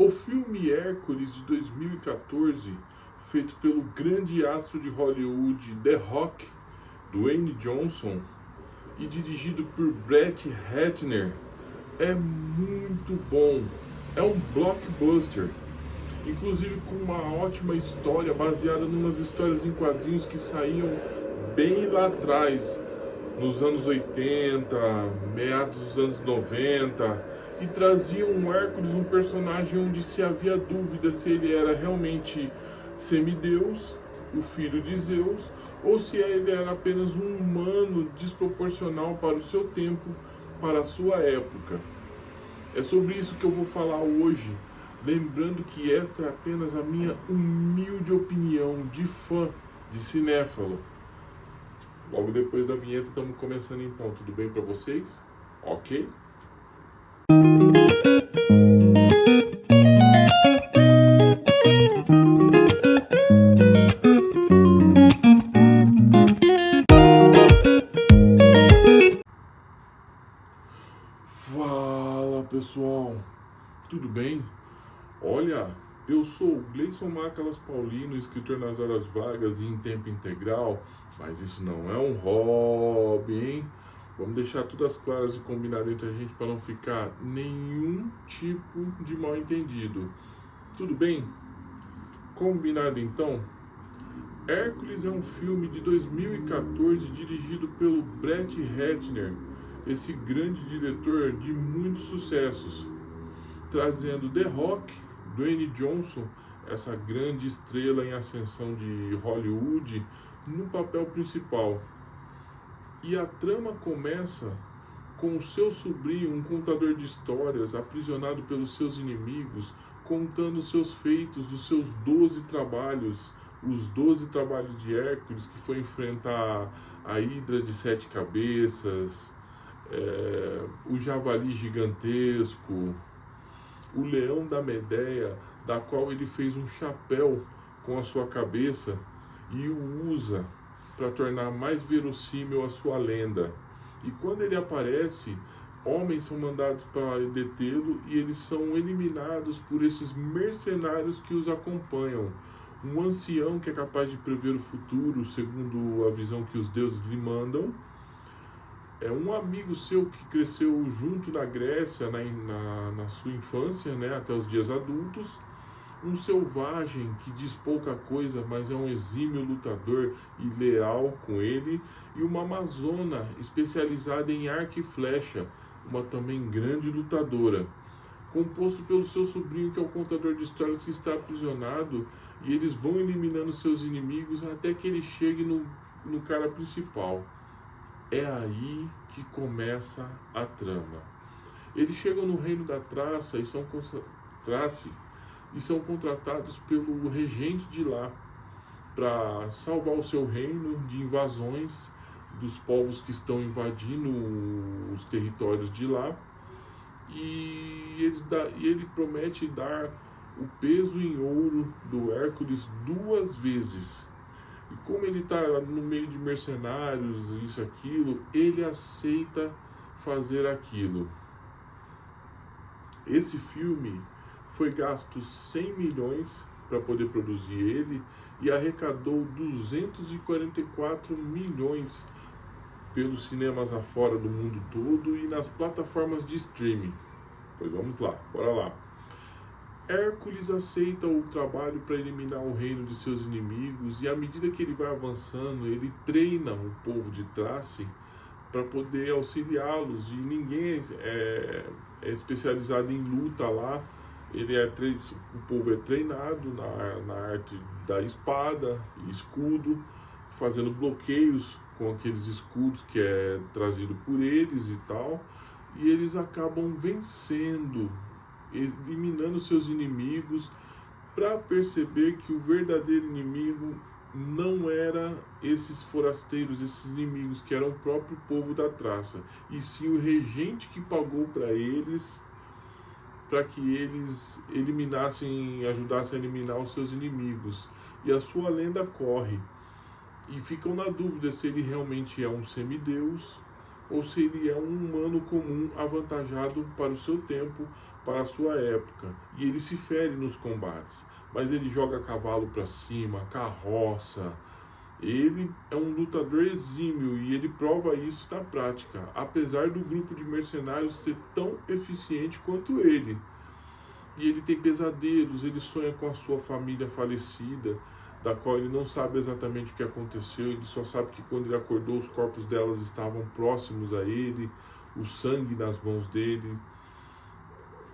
O filme Hércules de 2014, feito pelo grande astro de Hollywood The Rock, Dwayne Johnson, e dirigido por Brett Ratner, é muito bom. É um blockbuster, inclusive com uma ótima história baseada em umas histórias em quadrinhos que saíam bem lá atrás, nos anos 80, meados dos anos 90, e traziam um Hércules, um personagem onde se havia dúvida se ele era realmente semideus, o filho de Zeus, ou se ele era apenas um humano desproporcional para o seu tempo, para a sua época. É sobre isso que eu vou falar hoje, lembrando que esta é apenas a minha humilde opinião de fã, de cinéfalo. Logo depois da vinheta estamos começando então, tudo bem para vocês? Ok? Fala pessoal, tudo bem? Olha, eu sou o Gleison Macalas Paulino, escritor nas horas vagas e em tempo integral, mas isso não é um hobby, hein? Vamos deixar tudo às claras e combinado entre a gente para não ficar nenhum tipo de mal entendido. Tudo bem? Combinado então? Hércules é um filme de 2014 dirigido pelo Brett Ratner, esse grande diretor de muitos sucessos, trazendo The Rock, Dwayne Johnson, essa grande estrela em ascensão de Hollywood, no papel principal. E a trama começa com o seu sobrinho, um contador de histórias, aprisionado pelos seus inimigos, contando seus feitos dos seus 12 trabalhos, os 12 trabalhos de Hércules, que foi enfrentar a Hidra de 7 cabeças, o javali gigantesco, o leão da Medeia, da qual ele fez um chapéu com a sua cabeça e o usa para tornar mais verossímil a sua lenda. E quando ele aparece, homens são mandados para detê-lo e eles são eliminados por esses mercenários que os acompanham. Um ancião que é capaz de prever o futuro, segundo a visão que os deuses lhe mandam. É um amigo seu que cresceu junto na Grécia na sua infância, né, até os dias adultos. Um selvagem que diz pouca coisa, mas é um exímio lutador e leal com ele. E uma amazona especializada em arco e flecha, uma também grande lutadora. Composto pelo seu sobrinho, que é o contador de histórias, que está aprisionado. E eles vão eliminando seus inimigos até que ele chegue no cara principal. É aí que começa a trama. Eles chegam no reino da Traça e são contratados pelo regente de lá para salvar o seu reino de invasões dos povos que estão invadindo os territórios de lá. E ele promete dar o peso em ouro do Hércules 2 vezes. E como ele está no meio de mercenários, isso, aquilo, ele aceita fazer aquilo. Esse filme foi gasto 100 milhões para poder produzir ele e arrecadou 244 milhões pelos cinemas afora do mundo todo e nas plataformas de streaming. Pois vamos lá, bora lá. Hércules aceita o trabalho para eliminar o reino de seus inimigos e à medida que ele vai avançando, ele treina o povo de Trace para poder auxiliá-los, e ninguém é especializado em luta lá. O povo é treinado na arte da espada e escudo, fazendo bloqueios com aqueles escudos que é trazido por eles e tal, e eles acabam vencendo, eliminando seus inimigos, para perceber que o verdadeiro inimigo não era esses forasteiros, esses inimigos, que eram o próprio povo da Traça, e sim o regente que pagou para eles, para que eles ajudassem a eliminar os seus inimigos. E a sua lenda corre, e ficam na dúvida se ele realmente é um semideus ou se ele é um humano comum avantajado para o seu tempo, para a sua época. E ele se fere nos combates, mas ele joga cavalo para cima, carroça. Ele é um lutador exímio e ele prova isso na prática, apesar do grupo de mercenários ser tão eficiente quanto ele. E ele tem pesadelos, ele sonha com a sua família falecida, da qual ele não sabe exatamente o que aconteceu, ele só sabe que quando ele acordou os corpos delas estavam próximos a ele, o sangue nas mãos dele.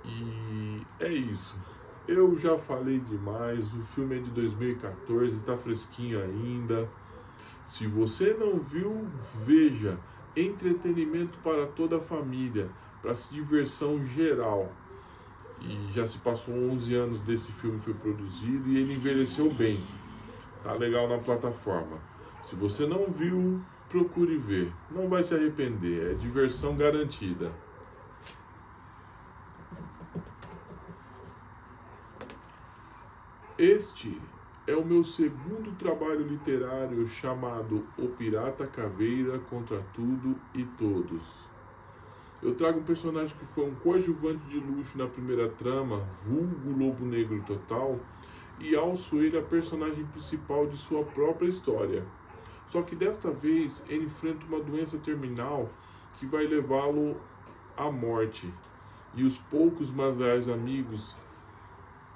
E é isso. Eu já falei demais, o filme é de 2014, está fresquinho ainda. Se você não viu, veja. Entretenimento para toda a família, para diversão geral. E já se passou 11 anos desse filme que foi produzido e ele envelheceu bem. Tá legal na plataforma. Se você não viu, procure ver. Não vai se arrepender, é diversão garantida. Este é o meu segundo trabalho literário chamado O Pirata Caveira contra Tudo e Todos. Eu trago um personagem que foi um coadjuvante de luxo na primeira trama, vulgo Lobo Negro Total, e alço ele a personagem principal de sua própria história. Só que desta vez ele enfrenta uma doença terminal que vai levá-lo à morte. E os poucos mas leais amigos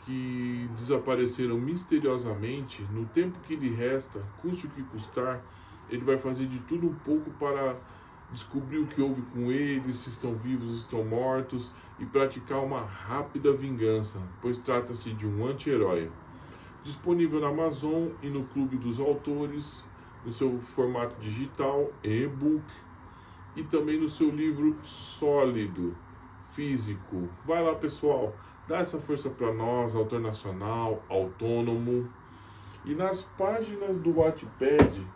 que desapareceram misteriosamente, no tempo que lhe resta, custe o que custar, ele vai fazer de tudo um pouco para descobrir o que houve com eles, se estão vivos, se estão mortos, e praticar uma rápida vingança, pois trata-se de um anti-herói. Disponível na Amazon e no Clube dos Autores, no seu formato digital, e-book, e também no seu livro sólido, físico. Vai lá, pessoal, dá essa força para nós, autor nacional, autônomo. E nas páginas do Wattpad,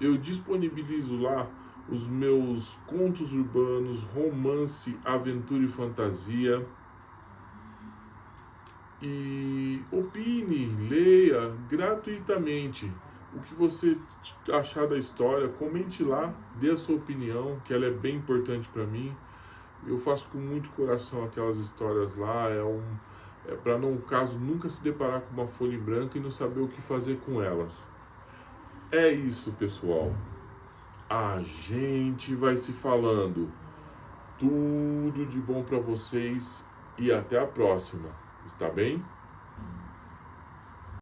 eu disponibilizo lá os meus contos urbanos, romance, aventura e fantasia. E opine, leia gratuitamente o que você achar da história, comente lá, dê a sua opinião, que ela é bem importante para mim. Eu faço com muito coração aquelas histórias lá, é para no caso nunca se deparar com uma folha em branco e não saber o que fazer com elas. É isso, pessoal. A gente vai se falando. Tudo de bom para vocês e até a próxima. Está bem?